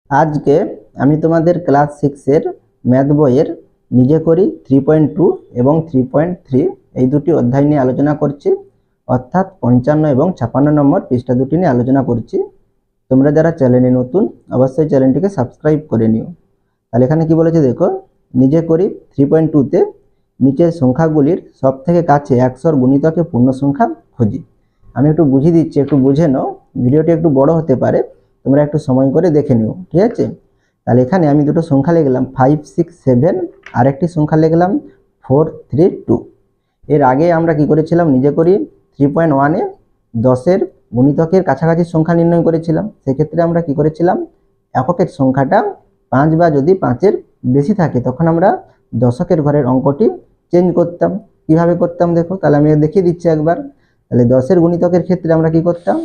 আজকে আমি তোমাদের ক্লাস 6 এর ম্যাথ বইয়ের নিজে করি 3.2 এবং 3.3 এই দুটি অধ্যায় নিয়ে আলোচনা করছি, অর্থাৎ 55 এবং 56 নম্বর পৃষ্ঠা দুটি নিয়ে আলোচনা করছি। তোমরা যারা চ্যানেলে নতুন অবশ্যই চ্যানেলটিকে সাবস্ক্রাইব করে নিও। তাহলে এখানে কি বলেছে দেখো, নিজে করি 3.2-তে নিচের সংখ্যাগুলির সব থেকে কাছে 100 গুণিতকে পূর্ণ সংখ্যা খুঁজি। আমি একটু বুঝিয়ে দিচ্ছি, একটু বুঝে নাও, ভিডিওটি একটু বড় হতে পারে, তোমরা একটু সময় করে দেখে নিও, ঠিক আছে? তাহলে এখানে আমি দুটো সংখ্যা লিখলাম 5, 6, 7, আর একটি সংখ্যা লিখলাম 4, 3, 2। এর আগে আমরা কি করেছিলাম, নিজে করি 3.1-এ 10-এর গুণিতকের কাছাকাছি সংখ্যা নির্ণয় করেছিলাম। সেক্ষেত্রে আমরা কি করেছিলাম, এককের সংখ্যাটা 5 বা যদি 5-এর বেশি থাকে তখন আমরা দশকের ঘরের অঙ্কটি চেঞ্জ করতাম। কিভাবে করতাম দেখো, তাহলে আমি দেখিয়ে দিচ্ছি একবার। তাহলে 10-এর গুণিতকের ক্ষেত্রে আমরা কি করতাম,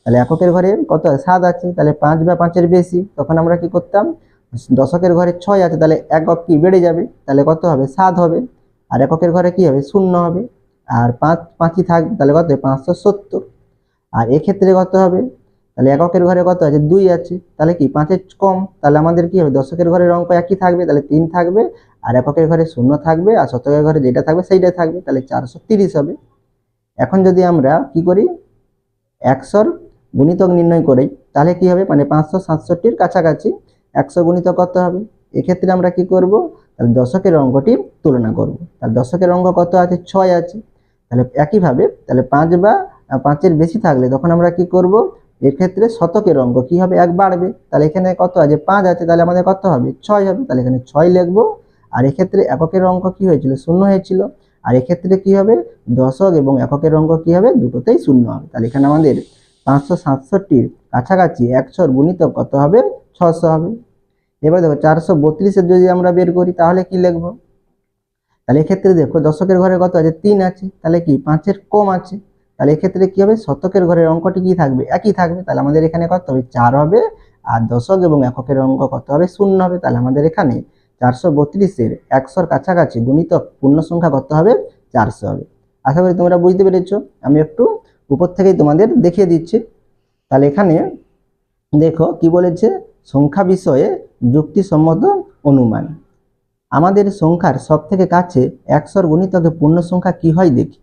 তাহলে এককের ঘরে কত 7 আছে, তাহলে 5 বা 5-এর বেশি, তখন আমরা কি করতাম, দশকের ঘরে 6 আছে, তাহলে একক কি বেড়ে যাবে, তাহলে কত হবে 7 হবে। আর এককের ঘরে কি হবে 0 হবে, আর 5 5ই থাকবে, তাহলে কত 570। আর এক্ষেত্রে কত হবে, তাহলে এককের ঘরে কত আছে 2 আছে, তাহলে কি 5-এর কম, তাহলে আমাদের কি হবে দশকের ঘরের অঙ্ক একই থাকবে, তাহলে 3 থাকবে, আর এককের ঘরে 0 থাকবে, আর শতকের ঘরে যেটা থাকবে সেইটাই থাকবে, তাহলে 430 হবে। এখন যদি আমরা কি করি 100-র গুণিতক নির্ণয় করি, তাহলে কি হবে, মানে 567-র কাছাকাছি 100 গুণিতক কত হবে। এক্ষেত্রে আমরা কি করব, তাহলে দশকের অঙ্কটি তুলনা করব। তাহলে দশকের অঙ্ক কত আছে 6 আছে, তাহলে একইভাবে তাহলে 5 বা 5-এর বেশি থাকলে তখন আমরা কি করব, এক্ষেত্রে শতকের অঙ্ক কি হবে 1 বাড়বে। তাহলে এখানে কত আছে 5 আছে, তাহলে আমাদের কত হবে 6 হবে, তাহলে এখানে 6 লিখব। আর এক্ষেত্রে এককের অঙ্ক কি হয়েছিল 0 হয়েছিল, আর এক্ষেত্রে কি হবে দশক এবং এককের অঙ্ক কি হবে দুটোতেই 0 হবে। তাহলে এখানে আমাদের 567-র কাছাকাছি 100-র গুণিতক কত হবে 600 হবে। এবার দেখো 432-এর যদি আমরা বের করি তাহলে কি লিখবো, তাহলে এক্ষেত্রে দেখো দশকের ঘরে কত আছে 3 আছে, তাহলে কি 5-এর কম আছে, তাহলে এক্ষেত্রে কি হবে শতকের ঘরের অঙ্কটি কি থাকবে একই থাকবে, তাহলে আমাদের এখানে কত হবে 4 হবে। আর দশক এবং এককের অঙ্ক কত হবে 0 হবে, তাহলে আমাদের এখানে 432-এর 100-র কাছাকাছি গুণিতক পূর্ণ সংখ্যা কত হবে 400 হবে। আশা করি তোমরা বুঝতে পেরেছো। আমি একটু উপর থেকেই তোমাদের দেখিয়ে দিচ্ছি। তাহলে এখানে দেখো কি বলেছে, সংখ্যা বিষয়ে যুক্তিসম্মত অনুমান। আমাদের সংখ্যার সব থেকে কাছে 100-র গুণিতকে পূর্ণ সংখ্যা কি হয় দেখি।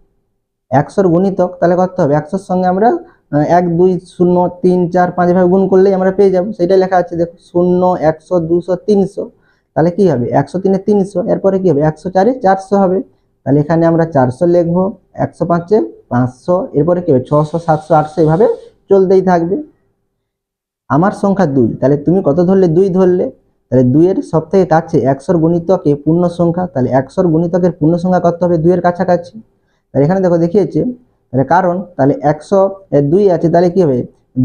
100-র গুণিতক তাহলে কত হবে, 100-র সঙ্গে আমরা 1, 2, 0, 3, 4, 5 ভাবে গুণ করলেই আমরা পেয়ে যাব, সেটাই লেখা আছে দেখো 0, 100, 200, 300। তাহলে কি হবে 103-এ 300, এরপরে কি হবে 104-এ 400 হবে, তাহলে এখানে আমরা 400 লিখবো, 105-এ 500, এরপরে কি হবে 600, 700, 800 এভাবে চলতেই থাকবে। আমার সংখ্যা 2, তাহলে তুমি কত ধরলে 2 ধরলে, তাহলে 2-এর সব থেকে কাছে 100-র গুণিতকে পূর্ণ সংখ্যা, তাহলে 100-র গুণিতকের পূর্ণ সংখ্যা কত হবে 2-এর কাছাকাছি। তাহলে এখানে দেখো দেখিয়েছে, তাহলে কারণ তাহলে 102 আছে, তাহলে কি হবে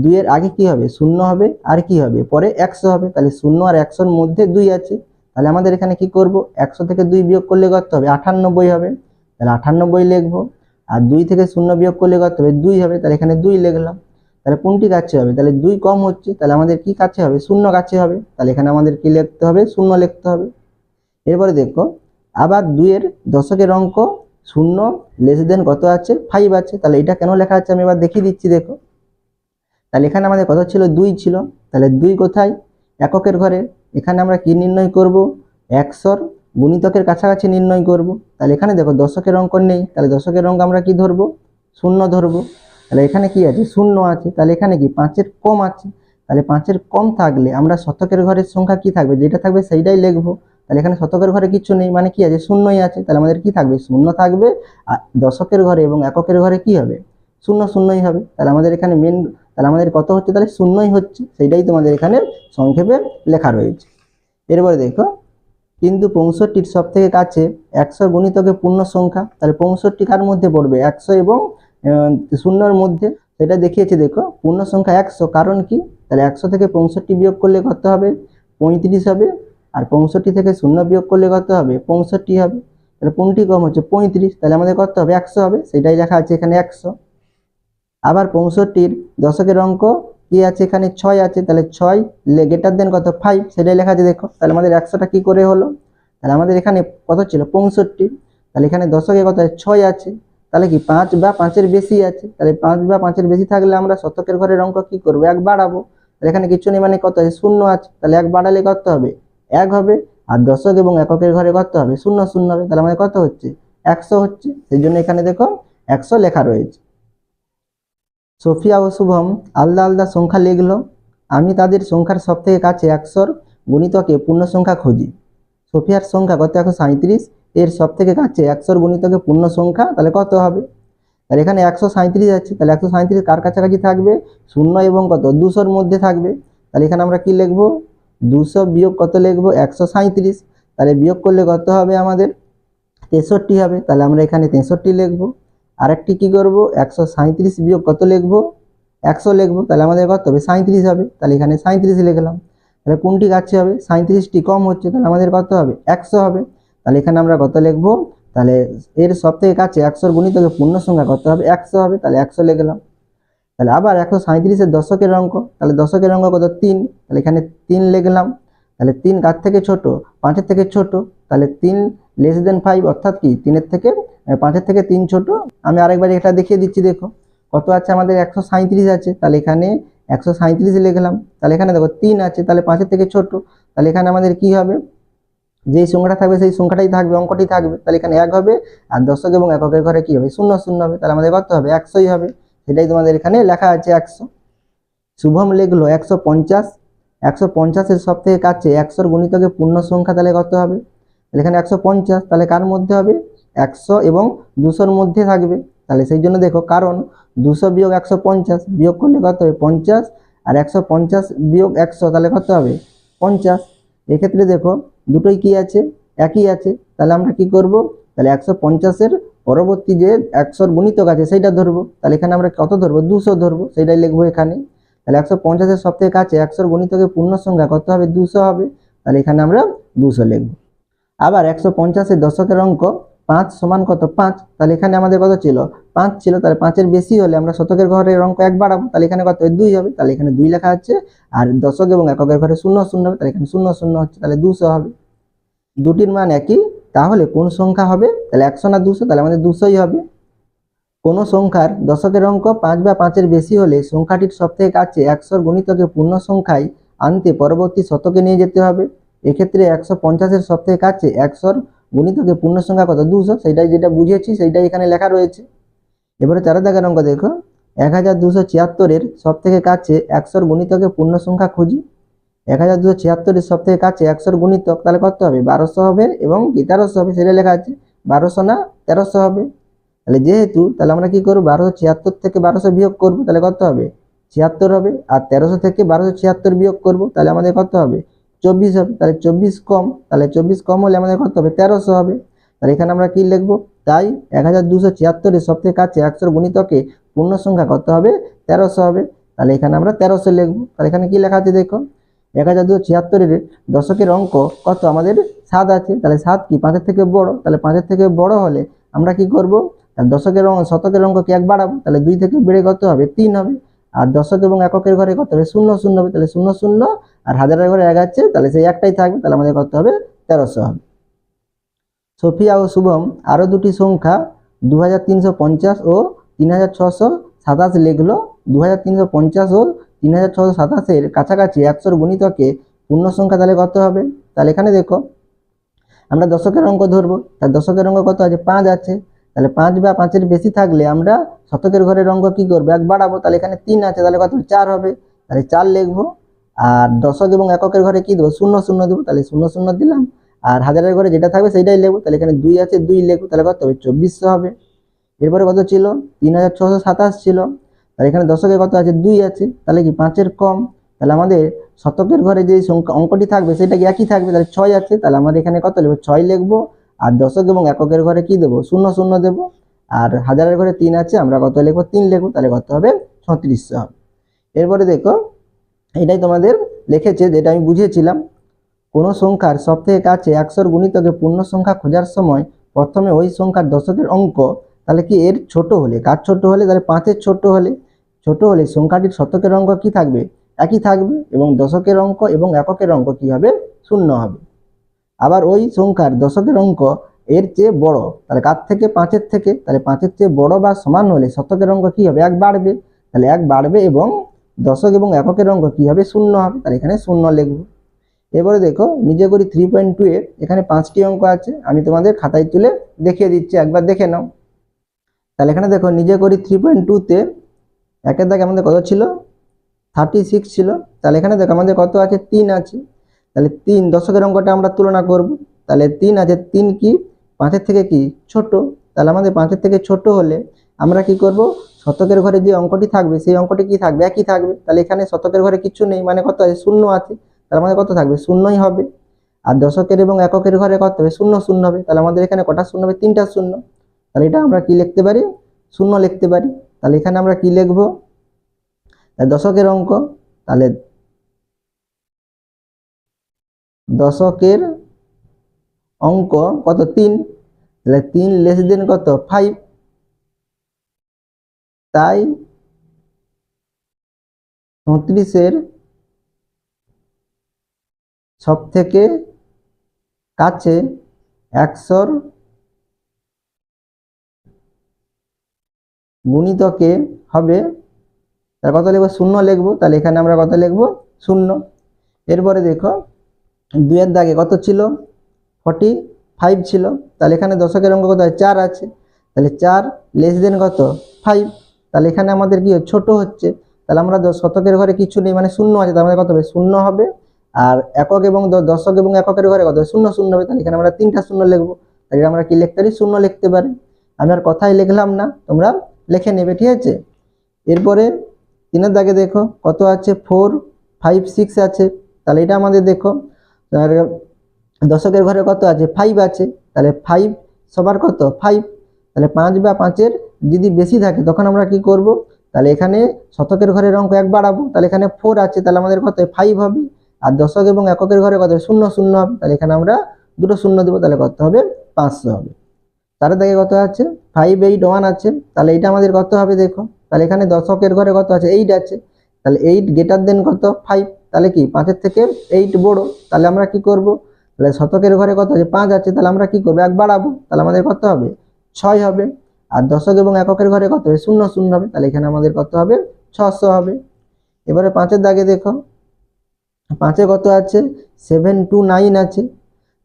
2-এর আগে কি হবে 0 হবে, আর কি হবে পরে 100 হবে, তাহলে 0 আর 100-র মধ্যে 2 আছে, তাহলে আমাদের এখানে কি করব 100 থেকে 2 বিয়োগ করলে কত হবে 98 হবে, তাহলে 98 লিখবো। আর 2 থেকে 0 বিয়োগ করলে কত হবে 2 হবে, তাহলে এখানে 2 লিখলাম। তাহলে কোনটি কাছে হবে, তাহলে 2 কম হচ্ছে, তাহলে আমাদের কি কাছে হবে 0 কাছে হবে, তাহলে এখানে আমাদের কি লিখতে হবে 0 লিখতে হবে। এরপরে দেখো আবার 2-এর দশকের অঙ্ক 0 লেস দেন কত আছে 5 আছে, তাহলে এটা কেন লেখা আছে আমি এবার দেখিয়ে দিচ্ছি দেখো। তাহলে এখানে আমাদের কত ছিল 2 ছিল, তাহলে 2 কোথায় এককের ঘরে, এখানে আমরা কি নির্ণয় করব 100-র গুণিতকের কাছাকাছি নির্ণয় করব। তাহলে এখানে দেখো দশকের অঙ্ক নেই, তাহলে দশকের অঙ্ক আমরা কি ধরবো 0 ধরবো, তাহলে এখানে কি আছে 0 আছে, তাহলে এখানে কি 5-এর কম আছে, তাহলে 5-এর কম থাকলে আমরা শতকের ঘরের সংখ্যা কি থাকবে যেটা থাকবে সেইটাই লিখবো। তাহলে এখানে শতকের ঘরে কিছু নেই, মানে কি আছে 0ই আছে, তাহলে আমাদের কি থাকবে 0 থাকবে। আর দশকের ঘরে এবং এককের ঘরে কি হবে 0 0ই হবে, তাহলে আমাদের এখানে মেন, তাহলে আমাদের কত হচ্ছে তাহলে 0ই হচ্ছে, সেইটাই তোমাদের এখানে সংক্ষেপে লেখা রয়েছে। এরপরে দেখো কিন্তু 65-র সব থেকে কাছে 100 গুণিতকে পূর্ণ সংখ্যা, তাহলে 65 কার মধ্যে পড়বে 100 এবং 0-র মধ্যে, সেটা দেখিয়েছে দেখো পূর্ণ সংখ্যা 100, কারণ কি তাহলে 100 থেকে 65 বিয়োগ করলে কত হবে 35 হবে, আর 65 থেকে 0 বিয়োগ করলে কত হবে 65 হবে, তাহলে কোনটি কম হচ্ছে 35, তাহলে আমাদের কত হবে 100 হবে, সেটাই লেখা আছে এখানে 100। আবার 65-র দশকের অঙ্ক কি আছে এখানে 6 আছে, তাহলে 6 গ্রেটার দেন কত 5, সেটাই লেখা আছে দেখো। তাহলে আমাদের 100টা কি করে হলো, তাহলে আমাদের এখানে কত ছিল 65, তাহলে এখানে দশকে কত 6 আছে, তাহলে কি 5 বা 5-এর বেশি আছে, তাহলে 5 বা 5-এর বেশি থাকলে আমরা শতকের ঘরের অঙ্ক কি করব 1 বাড়াবো, তাহলে এখানে কিছু নেই, মানে কত আছে, শূন্য আছে, তাহলে 1 বাড়ালে কত হবে, 1 হবে। আর দশক এবং এককের ঘরে কত হবে, শূন্য শূন্য হবে, তাহলে আমাদের কত হচ্ছে, 100 হচ্ছে। সেই জন্য এখানে দেখো 100 লেখা রয়েছে। সোফিয়া ও শুভম আলাদা আলাদা সংখ্যা লিখলো। আমি তাদের সংখ্যার সব থেকে কাছে 100 গুণিতকে পূর্ণ সংখ্যা খুঁজি। সোফিয়ার সংখ্যা কত, 137, এর সব থেকে কাছে 100 গুণিতকে পূর্ণ সংখ্যা, তাহলে কত হবে, তাহলে এখানে 137 আছে, তাহলে 137 কার কাছাকাছি থাকবে, 0 এবং কত, 200-র মধ্যে থাকবে। তাহলে এখানে আমরা কি লিখবো, 200 বিয়োগ কত লিখবো, 137, তাহলে বিয়োগ করলে কত হবে আমাদের, 63 হবে, তাহলে আমরা এখানে 63 লিখবো। আরেকটি কি করব, 137 বিয়োগ কত লিখবো, 100 লিখবো, তাহলে আমাদের কত হবে, 37 হবে, তাহলে এখানে 37 লিখলাম। তাহলে কোনটি কাছে হবে, 37টি কম হচ্ছে, তাহলে আমাদের কত হবে, 100 হবে। তাহলে এখানে আমরা কত লিখবো, তাহলে এর সব থেকে কাছে 100 গুণিতকে পূর্ণ সংখ্যা কত হবে, 100 হবে, তাহলে 100 লিখলাম। তাহলে আবার 137-এর দশকের অঙ্ক, তাহলে দশকের অঙ্ক কত, 3, তাহলে এখানে 3 লিখলাম। তাহলে 3 কার থেকে ছোট, 5-এর থেকে ছোট, তাহলে 3 লেস দেন 5, অর্থাৎ কি 3-এর থেকে 5-এর থেকে 3 ছোট। আমি আরেকবার এটা দেখিয়ে দিচ্ছি, দেখো কত আছে আমাদের, 137 আছে, তাহলে এখানে 137 লিখলাম। তাহলে এখানে দেখো 3 আছে, তাহলে 5-এর থেকে ছোট, তাহলে এখানে আমাদের কি হবে, যেই সংখ্যাটা থাকবে সেই সংখ্যাটাই থাকবে, অঙ্কটি থাকবে, তাহলে এখানে 1 হবে। আর দশক এবং এককের ঘরে কি হবে, শূন্য শূন্য হবে, তাহলে আমাদের কত হবে, 100ই হবে। সেটাই তোমাদের এখানে লেখা আছে, 100। শুভম লিখলো 150, 150-এর সব থেকে কাছে 100 গুণিতকে পূর্ণ সংখ্যা, তাহলে কত হবে, তাহলে এখানে 150, তাহলে কার মধ্যে হবে, 100 এবং 200-র মধ্যে থাকবে। তাহলে সেই জন্য দেখো, কারণ 200 বিয়োগ 150 বিয়োগ করলে কত হবে, 50, আর 150 বিয়োগ 100, তাহলে কত হবে, 50। এক্ষেত্রে দেখো দুটোই কি আছে, একই আছে, তাহলে আমরা কি করব, তাহলে 150-এর পরবর্তী যে 100-র গুণিতক আছে সেইটা ধরবো, তাহলে এখানে আমরা কত ধরবো, 200 ধরবো, সেইটাই লিখবো এখানে। তাহলে 150-এর সব থেকে কাছে 100-র গুণিতকে পূর্ণ সংখ্যা কত হবে, 200 হবে, তাহলে এখানে আমরা 200 লিখবো। আবার 150-এর দশকের অঙ্ক 5 সমান কত, 5, তাহলে এখানে আমাদের কত ছিল, 5 ছিল, তাহলে 5-এর বেশি হলে আমরা শতকের ঘরের অঙ্ক 1 বাড়াবো, তাহলে এখানে কত, 2 হবে, তাহলে এখানে 2 লেখা আছে। আর দশক এবং এককের ঘরে শূন্য শূন্য হবে, তাহলে এখানে শূন্য শূন্য হচ্ছে, তাহলে 200 হবে। দুটির মান একই, তাহলে কোন সংখ্যা হবে, তাহলে 100 না 200, তাহলে আমাদের 200ই হবে। কোন সংখ্যার দশকের অঙ্ক 5 বা 5-এর বেশি হলে সংখ্যাটির সব থেকে কাছে 100-র গুণিতকে পূর্ণ সংখ্যায় আনতে পরবর্তী শতকে নিয়ে যেতে হবে। এক্ষেত্রে 150-এর সব থেকে কাছে 100-র গুণিতকে পূর্ণ সংখ্যা কত, 200, সেইটাই যেটা বুঝেছি সেইটাই এখানে লেখা রয়েছে। এবারে 4 দাগের অঙ্ক দেখো, 1276-এর সব থেকে কাছে 100-র গুণিতকে পূর্ণ সংখ্যা খুঁজি। 1276-এর সব থেকে কাছে 100-র গুণিতক, তাহলে কত হবে, 1200 হবে এবং 1300 হবে, সেটা লেখা আছে, 1200 না 1300 হবে। তাহলে যেহেতু, তাহলে আমরা কি করবো, 1276 থেকে 1200 বিয়োগ করবো, তাহলে কত হবে, 76 হবে। আর 1300 থেকে 1276 বিয়োগ করবো, তাহলে আমাদের কত হবে, 24 হবে, তাহলে 24 কম, তাহলে 24 কম হলে আমাদের কত হবে, 1300 হবে। তাহলে এখানে আমরা কি লিখবো, তাই 1276-এর সব থেকে কাছে 100-র গুণিতকে পূর্ণ সংখ্যা কত হবে, 1300 হবে, তাহলে এখানে আমরা 1300 লিখবো। তাহলে এখানে কি লেখা আছে দেখো, 1276-এর দশকের অঙ্ক কত আমাদের 7 আছে, তাহলে 7 কি 5-এর থেকে বড়, তাহলে 5-এর থেকে বড় হলে আমরা কি করব, দশকের অঙ্ক শতকের অঙ্ককে 1 বাড়াবো, তাহলে 2 থেকে বেড়ে কত হবে, 3 হবে। আর দশক এবং এককের ঘরে কত হবে, শূন্য শূন্য হবে, তাহলে শূন্য শূন্য, আর হাজারের ঘরে 1 আছে, তাহলে সেই একটাই থাকবে, তাহলে আমাদের কত হবে, 1300 হবে। সোফিয়া ও শুভম আরো দুটি সংখ্যা 2350 ও 3627 লিখলো। 2350 ও 3627-এর কাছাকাছি 100-র গুণিতকে পূর্ণ সংখ্যা, তাহলে কত হবে, তাহলে এখানে দেখো আমরা দশকের অঙ্ক ধরবো, তার দশকের অঙ্ক কত আছে, 5 আছে, তাহলে 5 বা 5-এর বেশি থাকলে আমরা শতকের ঘরের অঙ্ক কি করবো, 1 বাড়াবো, তাহলে এখানে 3 আছে, তাহলে কত, 4 হবে, তাহলে 4 লিখবো। আর দশক এবং এককের ঘরে কি দেবো, শূন্য শূন্য দেবো, তাহলে শূন্য শূন্য দিলাম। আর হাজারের ঘরে যেটা থাকবে সেইটাই লিখবো, তাহলে এখানে 2 আছে, 2 লিখবো, তাহলে কত হবে, 2400 হবে। এরপরে কত ছিল, 3627 ছিল, তাহলে এখানে দশকের কত আছে, 2 আছে, তাহলে কি 5-এর কম, তাহলে আমাদের শতকের ঘরে যে সংখ্যা অঙ্কটি থাকবে সেটা কি একই থাকবে, তাহলে 6 আছে, তাহলে আমাদের এখানে কত লিখবো, 6 লিখবো। আর দশক এবং এককের ঘরে কি দেবো, শূন্য শূন্য দেবো। আর হাজারের ঘরে 3 আছে, আমরা কত লিখবো, 3 লিখবো, তাহলে কত হবে, 3600 হবে। এরপরে দেখো, এটাই তোমাদের লিখেছে যেটা আমি বুঝিয়েছিলাম, কোনো সংখ্যার সব থেকে কাছে 100-র গুণিতকে পূর্ণ সংখ্যা খোঁজার সময় প্রথমে ওই সংখ্যার দশকের অঙ্ক, তাহলে কি এর ছোট হলে, কার ছোট হলে, তাহলে 5-এর ছোট হলে সংখ্যাটির শতকের অঙ্ক কি থাকবে, একই থাকবে, এবং দশকের অঙ্ক এবং এককের অঙ্ক কি হবে, শূন্য হবে। আবার ওই সংখ্যার দশকের অঙ্ক এর চেয়ে বড়, তাহলে কার থেকে, 5-এর থেকে, তাহলে 5-এর চেয়ে বড় বা সমান হলে শতকের অঙ্ক কি হবে, 1 বাড়বে, তাহলে 1 বাড়বে এবং দশক এবং এককের অঙ্ক কি হবে? শূন্য হবে, তাহলে এখানে শূন্য লিখব। এবারে দেখো নিজে করি 3.2 এর এখানে 5টি অঙ্ক আছে, আমি তোমাদের খাতায় তুলে দেখিয়ে দিচ্ছি, একবার দেখে নাও। তাহলে এখানে দেখো নিজে করি 3.2 তে একের দাগে আমাদের কত ছিল? 36 ছিল। তাহলে এখানে দেখো আমাদের কত আছে? 3 আছে। তাহলে 3 দশকের অঙ্কটা আমরা তুলনা করব। তাহলে 3 আছে, 3 কি 5-এর থেকে কি ছোট? তাহলে আমাদের 5-এর থেকে ছোট হলে আমরা কি করব? শতকের ঘরে যে অঙ্কটি থাকবে সেই অঙ্কটি কি থাকবে? একই থাকবে। তাহলে এখানে শতকের ঘরে কিছু নেই, মানে কত আছে? শূন্য আছে। তাহলে আমাদের কত থাকবে? শূন্যই হবে। আর দশকের এবং এককের ঘরে কত হবে? শূন্য শূন্য হবে। তাহলে আমাদের এখানে কটা শূন্য হবে? 3টা শূন্য। তাহলে এটা আমরা কি লিখতে পারি? শূন্য লিখতে পারি। তাহলে এখানে আমরা কি লিখব? দশকের অঙ্ক, তাহলে দশকের অঙ্ক কত? 3। তাহলে 3 লেস দেন কত? 5। তাই 34-এর সব থেকে কাছে 100-র গুণিতকে হবে, তার কত লিখবো? শূন্য লিখবো। তাহলে এখানে আমরা কত লিখবো? শূন্য। এরপরে দেখো 2-এর দাগে কত ছিল? 45 ছিল। তাহলে এখানে দশকের অঙ্ক কত? 4 আছে। তাহলে 4 লেস দেন কত? 5। তাহলে এখানে আমাদের কি ছোট হচ্ছে। তাহলে আমরা শতকের ঘরে কিছু নেই, মানে শূন্য আছে, তার মানে কত হবে? শূন্য হবে। আর একক এবং দশক এবং এককের ঘরে কত? শূন্য শূন্য হবে। তাহলে এখানে আমরা 3টা শূন্য লিখবো। তাহলে আমরা কি লিখতে পারি? শূন্য লিখতে পারি। আমি আর কথাই লিখলাম না, তোমরা লিখে নেবে, ঠিক আছে? এরপরে 3-এর দাগে দেখো কত আছে? 4, 5, 6 আছে। তাহলে এটা আমাদের দেখো দশকের ঘরে কত আছে? 5 আছে। তাহলে 5 সবার কত? 5। তাহলে 5 বা 5-এর যদি বেশি থাকে তখন আমরা কি করব? তাহলে এখানে শতকের ঘরের অঙ্ক 1 বাড়াবো। তাহলে এখানে 4 আছে, তাহলে আমাদের কত? 5 হবে। আর দশক এবং এককের ঘরে কত? শূন্য শূন্য হবে। তাহলে এখানে আমরা দুটো শূন্য দেবো, তাহলে কত হবে? 500 হবে। তার দাগে কত আছে? 5, 8, 1 আছে। তাহলে এটা আমাদের কত হবে? দেখো তাহলে এখানে দশকের ঘরে কত আছে? 8 আছে। তাহলে 8 গ্রেটার দেন কত? 5। তাহলে কি 5-এর থেকে 8 বড়। তাহলে আমরা কি করব? তাহলে শতকের ঘরে কত আছে? 5 আছে। তাহলে আমরা কি করব? 1 বাড়াবো। তাহলে আমাদের কত হবে? 6 হবে। আর দশক এবং এককের ঘরে কত হবে? শূন্য শূন্য হবে। তাহলে এখানে আমাদের কত হবে? 600 হবে। এবারে 5-এর দাগে দেখো 5-এ কত আছে? 7 to 9 আছে।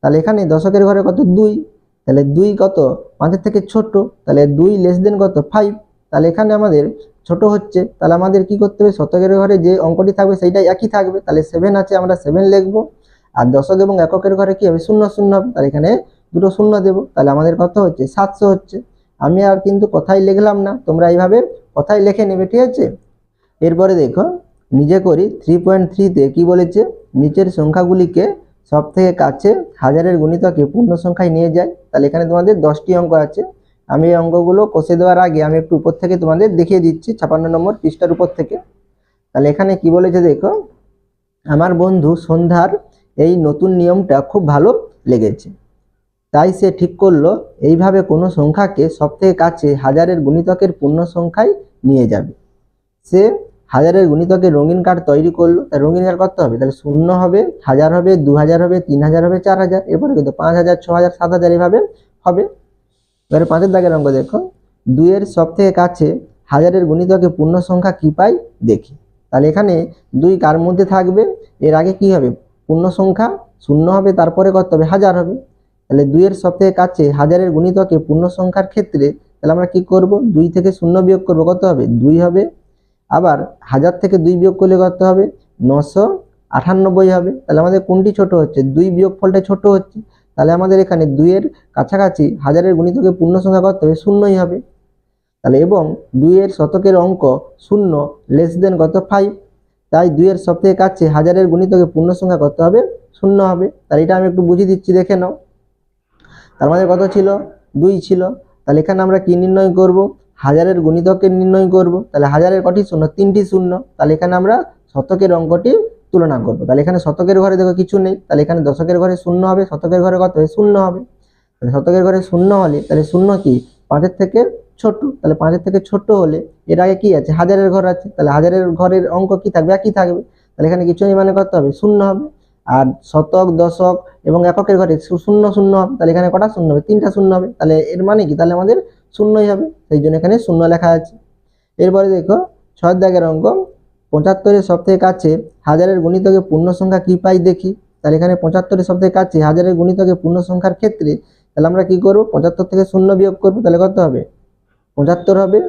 তাহলে এখানে দশকের ঘরে কত? 2। তাহলে 2 কত? 5-এর থেকে ছোট। তাহলে 2 লেস দেন কত? 5। তাহলে এখানে আমাদের ছোট হচ্ছে। তাহলে আমাদের কি করতে হবে? শতকের ঘরে যে অঙ্কটি থাকবে সেইটাই একই থাকবে। তাহলে 7 আছে, আমরা 7 লিখব। আর দশক এবং এককের ঘরে কি হবে? শূন্য শূন্য হবে। তাহলে এখানে দুটো শূন্য দেব। তাহলে আমাদের কত হচ্ছে? 700 হচ্ছে। আমি আর কিন্তু কথাই লিখলাম না, তোমরা এইভাবে কথাই লিখে নেবে, ঠিক আছে? এরপরে দেখো নিজে করি 3.3-তে কি বলেছে? নিচের সংখ্যাগুলিকে সব থেকে কাছে হাজারের গুণিতকে পূর্ণ সংখ্যায় নিয়ে যায়। তাহলে এখানে তোমাদের 10টি অঙ্ক আছে। আমি এই অঙ্কগুলো কষে দেওয়ার আগে আমি একটু উপর থেকে তোমাদের দেখিয়ে দিচ্ছি, 56 নম্বর পৃষ্ঠার উপর থেকে। তাহলে এখানে কি বলেছে দেখো, আমার বন্ধু সন্ধ্যার এই নতুন নিয়মটা খুব ভালো লেগেছে, তাই সে ঠিক করলো এইভাবে কোনো সংখ্যাকে সব থেকে কাছে হাজারের গুণিতকের পূর্ণ সংখ্যায় নিয়ে যাবে। সে হাজারের গুণিতকের রঙিন কার্ড তৈরি করলো। তাই রঙিন কার্ড করতে হবে, তাহলে 0 হবে, 1000 হবে, 2000 হবে, 3000 হবে, 4000, এরপরে কিন্তু 5000, 6000, 7000 এভাবে হবে। এবারে 5-এর দাগের অঙ্ক দেখো, 2 এর সব থেকে কাছে হাজারের গুণিতকে পূর্ণ সংখ্যা কি পাই দেখি। তাহলে এখানে 2 কার মধ্যে থাকবে? এর আগে কি হবে? পূর্ণ সংখ্যা 0 হবে, তারপরে কত হবে? 1000 হবে। তাহলে 2 এর সব থেকে কাছে হাজারের গুণিতকে পূর্ণ সংখ্যার ক্ষেত্রে তাহলে আমরা কি করব? 2 থেকে 0 বিয়োগ করব, কত হবে? 2 হবে। আবার 1000 থেকে 2 বিয়োগ করলে কত হবে? 998 হবে। তাহলে আমাদের কোনটি ছোট হচ্ছে? 2 বিয়োগফলটা ছোট হচ্ছে। তাহলে আমাদের এখানে 2 এর কাছাকাছি হাজারের গুণিতকে পূর্ণ সংখ্যা কত হবে? 0ই হবে। তাহলে এবং 2 এর শতকের অঙ্ক 0 লেস দেন কত? 5। তাই 2 এর সব থেকে কাছে হাজারের গুণিতকে পূর্ণ সংখ্যা কত হবে? 0 হবে। তাহলে এটা আমি একটু বুঝিয়ে দিচ্ছি, দেখে নাও। তার মধ্যে কত ছিল? 2 ছিল। তাহলে এখানে আমরা কি নির্ণয় করব? হাজারের গুণিতককে নির্ণয় করব। তাহলে হাজারের কটি শূন্য? 3টি শূন্য। তাহলে এখানে আমরা শতকের অঙ্কটি তুলনা করব। তাহলে এখানে শতকের ঘরে দেখো কিছু নেই, তাহলে এখানে দশকের ঘরে শূন্য হবে, শতকের ঘরে কত হবে? 0 হবে। তাহলে শতকের ঘরে 0 হলে তাহলে 0 কি 5-এর থেকে ছোট। তাহলে 5-এর থেকে ছোট হলে এর আগে কি আছে? হাজারের ঘর আছে। তাহলে হাজারের ঘরের অঙ্ক কি থাকবে? একই থাকবে। তাহলে এখানে কিছু নেই, মানে কত হবে? 0 হবে। আর শতক, দশক এবং এককের ঘরে 0 0 হবে। তাহলে এখানে কটা শূন্য হবে? 3টা শূন্য হবে। তাহলে এর মানে কি? তাহলে আমাদের শূন্যই হবে, সেই জন্য এখানে 0 লেখা আছে। এরপরে দেখো 6 দাগের অঙ্ক, 75-এর সবথেকে কাছে হাজারের গুণিতকে পূর্ণ সংখ্যা কি পাই দেখি। তাহলে এখানে 75-এর সবথেকে কাছে হাজারের গুণিতকে পূর্ণ সংখ্যার ক্ষেত্রে তাহলে আমরা কি করব, 75 থেকে 0 বিয়োগ করব, তাহলে কত হবে 75 হবে।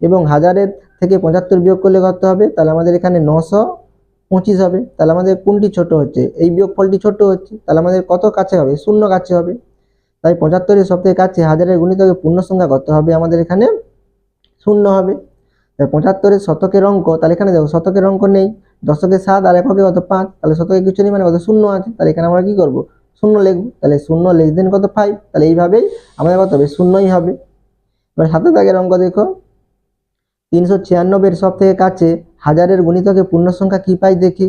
এবং হাজারের থেকে 75 বিয়োগ করলে কত হবে, তাহলে আমাদের এখানে 925 হবে। তাহলে আমাদের কোনটি ছোট হচ্ছে, এই বিয়োগফলটি ছোট হচ্ছে, তাহলে আমাদের কত কাছে হবে, 0 কাছে হবে। তাই 75-এর সবথেকে কাছে হাজারের গুণিতকে পূর্ণ সংখ্যা কত হবে, আমাদের এখানে 0 হবে। 75-এর শতকের অঙ্ক, তাহলে এখানে দেখো শতকের অঙ্ক নেই, দশকে 7 আর এককে কত 5, তাহলে শতকে কিছু নেই মানে কত 0 আছে, তাহলে এখানে আমরা কি করব 0 লিখব। তাহলে 0 লেস দেন কত 5, তাহলে এইভাবেই আমাদের কত হবে 0ই হবে। এবার 7 দাগের অঙ্ক দেখো, 396-এর সবথেকে কাছে হাজারের গুণিতকে পূর্ণ সংখ্যা কি পাই দেখি।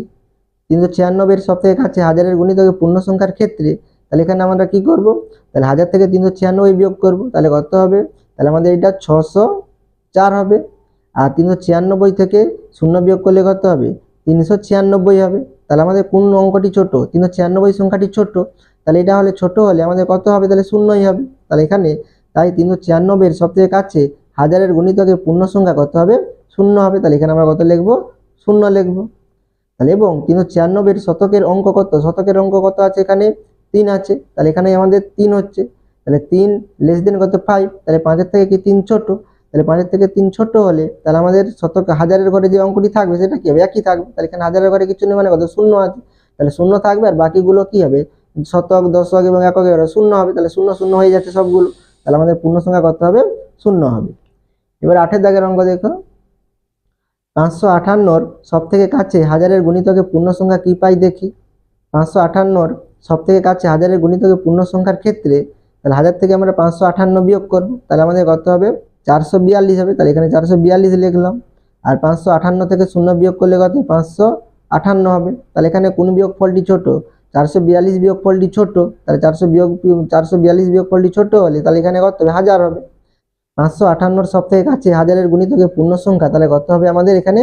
396-এর সবথেকে কাছে হাজারের গুণিতকে পূর্ণ সংখ্যার ক্ষেত্রে তাহলে এখানে আমরা কি করব, তাহলে 1000 থেকে 396 বিয়োগ করব, তাহলে কত হবে, তাহলে আমাদের এটা 604 হবে। আর 396 থেকে 0 বিয়োগ করলে কত হবে, 396 হবে। তাহলে আমাদের কোন অঙ্কটি ছোট, 396 সংখ্যাটি ছোট, তাহলে এটা হলে ছোট হলে আমাদের কত হবে, তাহলে 0ই হবে। তাহলে এখানে তাই 396-এর সবথেকে কাছে হাজারের গুণিতকে পূর্ণ সংখ্যা কত হবে, 0 হবে। তাহলে এখানে আমরা কত লিখব, 0 লিখব। তাহলে এবং 396-এর শতকের অঙ্ক কত, শতকের অঙ্ক কত আছে, এখানে 3 আছে, তাহলে এখানে আমাদের 3 হচ্ছে। তাহলে 3 লেস দেন কত 5, তাহলে 5-এর থেকে কি 3 ছোট, তাহলে 5-এর থেকে 3 ছোট হলে তাহলে আমাদের শতক হাজারের ঘরে যে অঙ্কটি থাকবে সেটা কি হবে, একই থাকবে। তাহলে এখানে হাজারের ঘরে কিছু নেই মানে কত 0 আছে, তাহলে 0 থাকবে। আর বাকিগুলো কি হবে, শতক, দশক এবং একক 0 হবে, তাহলে 0 0 হয়ে যাচ্ছে সবগুলো, তাহলে আমাদের পূর্ণ সংখ্যা কত হবে, 0 হবে। এবার 8-এর দাগের অঙ্ক দেখো, 558-র সবথেকে কাছে হাজারের গুণিতকে পূর্ণ সংখ্যা কি পাই দেখি। 558-র সবথেকে কাছে হাজারের গুণিতকে পূর্ণ সংখ্যার ক্ষেত্রে তাহলে 1000 থেকে আমরা 558 বিয়োগ করব, তাহলে আমাদের কত হবে 442 হবে। তাহলে এখানে 442 লিখলাম। আর 558 থেকে 0 বিয়োগ করলে কত 558 হবে। তাহলে এখানে কোন বিয়োগফলটি ছোট, 442 বিয়োগফলটি ছোট, তাহলে 442 বিয়োগফলটি ছোট হলে তাহলে এখানে কত হবে 1000 হবে। 558-র সবথেকে কাছে হাজারের গুণিতকে পূর্ণ সংখ্যা তাহলে কত হবে, আমাদের এখানে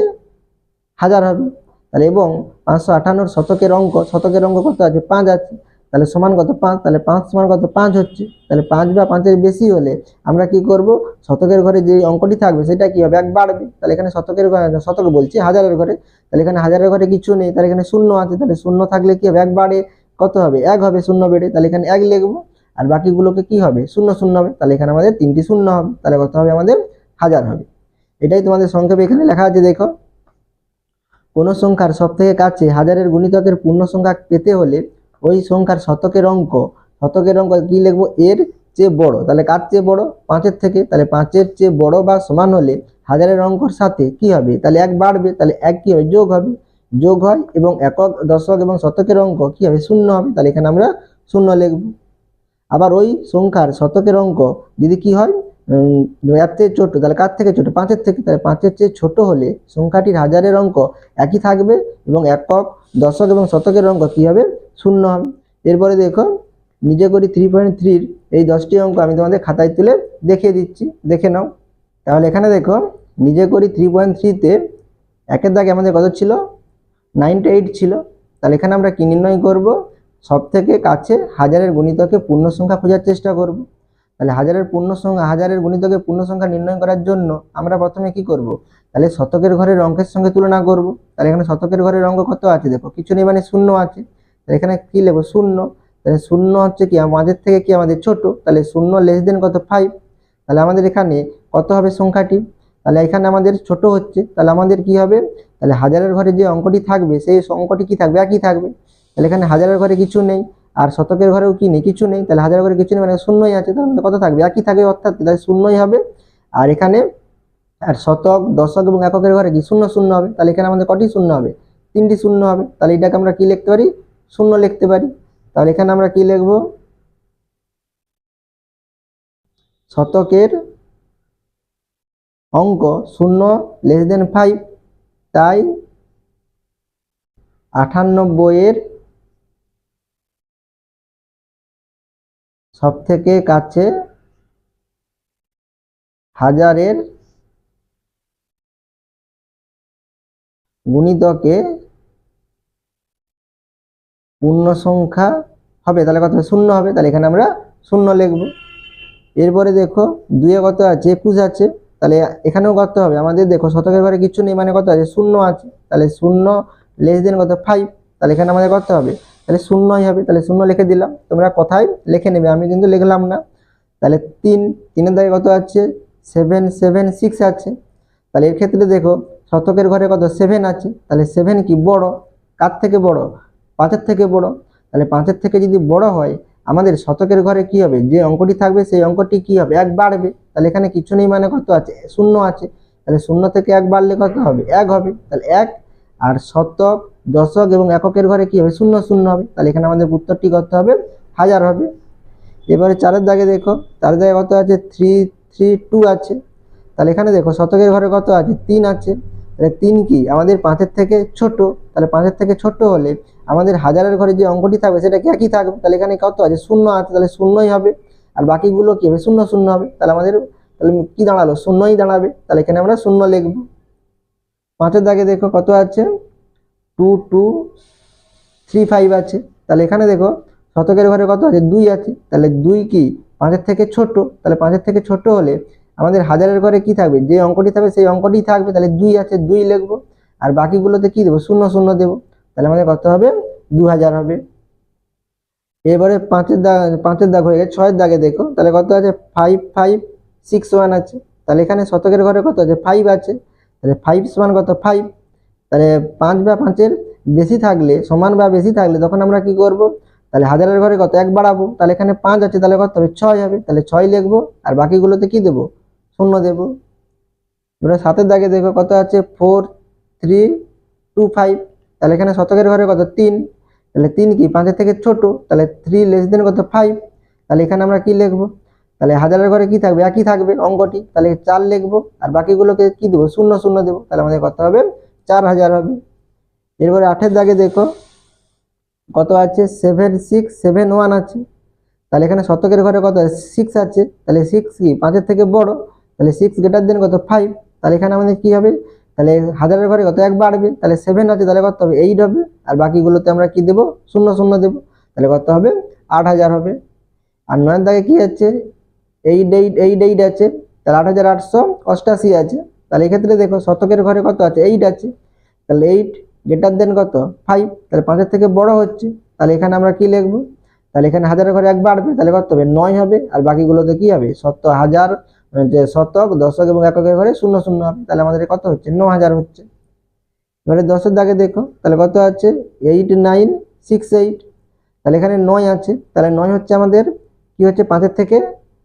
1000 হবে। তাহলে এবং 558-র শতকের অঙ্ক, শতকের অঙ্ক কত আছে 5 আছে, তাহলে সমান কত 5, তাহলে 5 সমান কত 5 হচ্ছে। তাহলে 5 বা 5-এর বেশি হলে আমরা কি করব, শতকের ঘরে যে অঙ্কটি থাকবে সেটা কি হবে, 1 বাড়বে। তাহলে এখানে শতকের ঘরে, শতক বলছি হাজারের ঘরে, তাহলে এখানে হাজারের ঘরে কিছু নেই, তাহলে এখানে 0 আছে, তাহলে 0 থাকলে কি হবে 1 বাড়ে কত হবে 1 হবে, 0 বেড়ে, তাহলে এখানে 1 লিখবো। আর বাকিগুলোকে কি হবে 0 0 হবে, তাহলে এখানে আমাদের 3টি 0 হবে, তাহলে কত হবে আমাদের 1000 হবে। এটাই তোমাদের সংক্ষেপে এখানে লেখা আছে। দেখো, কোন সংখ্যার সবথেকে কাছে হাজারের গুণিতকের পূর্ণ সংখ্যা পেতে হলে ওই সংখ্যার শতকের অঙ্ক, শতকের অঙ্ক কি লিখবো, এর চেয়ে বড়, তাহলে কার চেয়ে বড় 5-এর থেকে, তাহলে 5-এর চেয়ে বড় বা সমান হলে হাজারের অঙ্কর সাথে কি হবে, তাহলে 1 বাড়বে, তাহলে 1 কি হবে যোগ হবে, যোগ হয়। এবং একক, দশক এবং শতকের অঙ্ক কি হবে 0 হবে, তাহলে এখানে আমরা 0 লিখব। আবার ওই সংখ্যার শতকের অঙ্ক যদি কি হয় এর চেয়ে ছোট, তাহলে কার থেকে ছোট 5-এর থেকে, তাহলে 5-এর চেয়ে ছোট হলে সংখ্যাটির হাজারের অঙ্ক একই থাকবে এবং একক, দশক এবং শতকের অঙ্ক কি হবে 0 হবে। এরপরে দেখো, নিজে করি 3.3-র এই 10টি অঙ্ক আমি তোমাদের খাতায় তুলে দেখিয়ে দিচ্ছি, দেখে নাও। তাহলে এখানে দেখো, নিজে করি 3.3-তে 1-এর দাগে আমাদের কত ছিল 98 ছিল। তাহলে এখানে আমরা কি নির্ণয় করব, সব থেকে কাছে হাজারের গুণিতকে পূর্ণ সংখ্যা খোঁজার চেষ্টা করব। তাহলে হাজারের পূর্ণ সংখ্যা, হাজারের গুণিতকে পূর্ণ সংখ্যা নির্ণয় করার জন্য আমরা প্রথমে কি করব, তাহলে শতকের ঘরের অঙ্কের সঙ্গে তুলনা করব। তাহলে এখানে শতকের ঘরের অঙ্ক কত আছে দেখো, কিছু নেই মানে 0 আছে, তাহলে এখানে কি লিখবো 0। তাহলে 0 হচ্ছে কি আমাদের থেকে কি আমাদের ছোট, তাহলে 0 লেস দেন কত 5, তাহলে আমাদের এখানে কত হবে সংখ্যাটি, তাহলে এখানে আমাদের ছোট হচ্ছে, তাহলে আমাদের কি হবে, তাহলে হাজারের ঘরে যে অঙ্কটি থাকবে সেই অঙ্কটি কি থাকবে, একই থাকবে। তাহলে এখানে হাজারের ঘরে কিছু নেই আর শতকের ঘরেও কি নেই, কিছু নেই, তাহলে হাজারের ঘরে কিছু নেই মানে 0ই আছে, তাহলে কত থাকবে একই থাকবে, অর্থাৎ তাহলে 0ই হবে। আর এখানে আর শতক, দশক এবং এককের ঘরে কি 0 0 হবে, তাহলে এখানে আমাদের কটি 0 হবে, 3টি 0 হবে। তাহলে এটাকে আমরা কি লিখতে পারি, 0 লিখতে পারি। তাহলে এখানে আমরা কি লিখবো, শতকের অঙ্ক 0 লেস দেন 5, তাই 98-এর সব থেকে কাছে হাজারের গুণিতকে পূর্ণ সংখ্যা হবে, তাহলে কত 0 হবে, তাহলে এখানে আমরা 0 লিখব। এরপরে দেখো 2-এ কত আছে 21 আছে, তাহলে এখানেও করতে হবে আমাদের। দেখো শতকের ঘরে কিছু নেই মানে কত আছে, শূন্য আছে, তাহলে শূন্য লেস দেন কত 5, তাহলে এখানে আমাদের করতে হবে তাহলে শূন্যই হবে, তাহলে শূন্য লিখে দিলাম, তোমরা কথায় লিখে নেবে, আমি কিন্তু লিখলাম না। তাহলে তিনের দাগে কত আছে 7 7 6 আছে, তাহলে এর ক্ষেত্রে দেখো শতকের ঘরে কত 7 আছে, তাহলে 7 কি বড়, কার থেকে বড়, 5-এর থেকে বড়, তাহলে 5-এর থেকে যদি বড় হয় আমাদের শতকের ঘরে কি হবে, যে অঙ্কটি থাকবে সেই অঙ্কটি কি হবে, 1 বাড়বে, তাহলে এখানে কিছু নেই মানে কত আছে, শূন্য আছে, তাহলে শূন্য থেকে 1 বাড়লে কত হবে, 1 হবে, তাহলে 1। আর শতক, দশক এবং এককের ঘরে কি হবে, শূন্য শূন্য হবে, তাহলে এখানে আমাদের উত্তরটি করতে হবে 1000 হবে। এবারে 4-এর দাগে দেখো, 4-এর দাগে কত আছে 3 3 2 আছে, তাহলে এখানে দেখো শতকের ঘরে কত আছে 3 আছে, তাহলে 3 কি আমাদের 5-এর থেকে ছোট, তাহলে 5-এর থেকে ছোট হলে আমাদের হাজারের ঘরে যে অঙ্কটি থাকবে সেটা কি একই থাকবে, তাহলে এখানে কত আছে শূন্য আছে, তাহলে শূন্যই হবে, আর বাকিগুলো কি হবে শূন্য শূন্য হবে, তাহলে আমাদের তাহলে কি দাঁড়ালো, শূন্যই দাঁড়াবে, তাহলে এখানে আমরা শূন্য লিখব। 5-এর দাগে দেখো কত আছে 2 2 3 5 আছে, তাহলে এখানে দেখো শতকের ঘরে কত আছে 2 আছে, তাহলে 2 কি 5-এর থেকে ছোট, তাহলে 5-এর থেকে ছোট হলে আমাদের হাজারের ঘরে কি থাকবে, যে অঙ্কটি থাকবে সেই অঙ্কটি থাকবে, তাহলে 2 আছে 2 লিখবো, আর বাকিগুলোতে কি দেবো শূন্য শূন্য দেবো, তাহলে আমাদের কত হবে 2000 হবে। এবারে 5-এর দাগ হয়ে গেছে। 6-এর দাগে দেখো তাহলে কত আছে 5 5 6 1 আছে, তাহলে এখানে শতকের ঘরে কত আছে 5 আছে, তাহলে 5 সমান কত 5, তাহলে 5 বা 5-এর বেশি থাকলে, সমান বা বেশি থাকলে তখন আমরা কি করব, তাহলে হাজারের ঘরে কত 1 বাড়াবো, তাহলে এখানে 5 আছে, তাহলে কত হবে 6 হবে, তাহলে 6 লিখবো, আর বাকিগুলোতে কি দেবো শূন্য দেবো। এবারে 7-এর দাগে দেখো কত আছে 4 3 2 5, তাহলে এখানে শতকের ঘরে কত 3, তাহলে 3 কি 5-এর থেকে ছোট, তাহলে 3 লেস দেন কত 5, তাহলে এখানে আমরা কি লিখবো, তাহলে হাজারের ঘরে কি থাকবে একই থাকবে অঙ্কটি, তাহলে 4 লিখবো, আর বাকিগুলোকে কি দেবো শূন্য শূন্য দেবো, তাহলে আমাদের কত হবে 4000 হবে। এরপরে 8-এর দাগে দেখো কত আছে 7 6 7 1 আছে, তাহলে এখানে শতকের ঘরে কত 6 আছে, তাহলে 6 কি 5-এর থেকে বড়, তাহলে 6 গ্রেটার দেন কত 5, তাহলে এখানে আমাদের কি হবে, তাহলে হাজারের ঘরে কত 1 বাড়বে, তাহলে 7 আছে, তাহলে কত হবে 8 হবে, আর বাকিগুলোতে আমরা কি দেবো শূন্য শূন্য দেবো, তাহলে কত হবে 8000 হবে। আর 9-এর দাগে কি আছে 8 আছে, তাহলে 8888 আছে, তাহলে এক্ষেত্রে দেখো শতকের ঘরে কত আছে 8 আছে, তাহলে 8 গ্রেটার দেন কত 5, তাহলে 5-এর থেকে বড় হচ্ছে, তাহলে এখানে আমরা কি লিখবো, তাহলে এখানে হাজারের ঘরে 1 বাড়বে, তাহলে কত হবে 9 হবে, আর বাকিগুলোতে কি হবে হাজার, যে শতক, দশক এবং এককের ঘরে শূন্য শূন্য হবে, তাহলে আমাদের কত হচ্ছে 9000 হচ্ছে। এবারে 10-এর দাগে দেখো তাহলে কত আছে 8 9 6 8, তাহলে এখানে 9 আছে, তাহলে 9 হচ্ছে আমাদের কি হচ্ছে 5-এর থেকে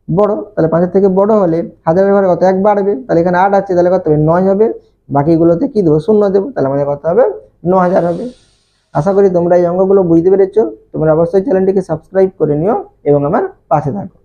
বড়, তাহলে 5-এর থেকে বড় হলে হাজারের ঘরে কত 1 বাড়বে, তাহলে এখানে 8 আছে, তাহলে কত হবে 9 হবে, বাকিগুলোতে কি দেবো শূন্য দেবো, তাহলে আমাদের কত হবে 9000 হবে। আশা করি তোমরা এই অঙ্কগুলো বুঝতে পেরেছো। তোমরা অবশ্যই চ্যানেলটিকে সাবস্ক্রাইব করে নিও এবং আমার পাশে থাকো।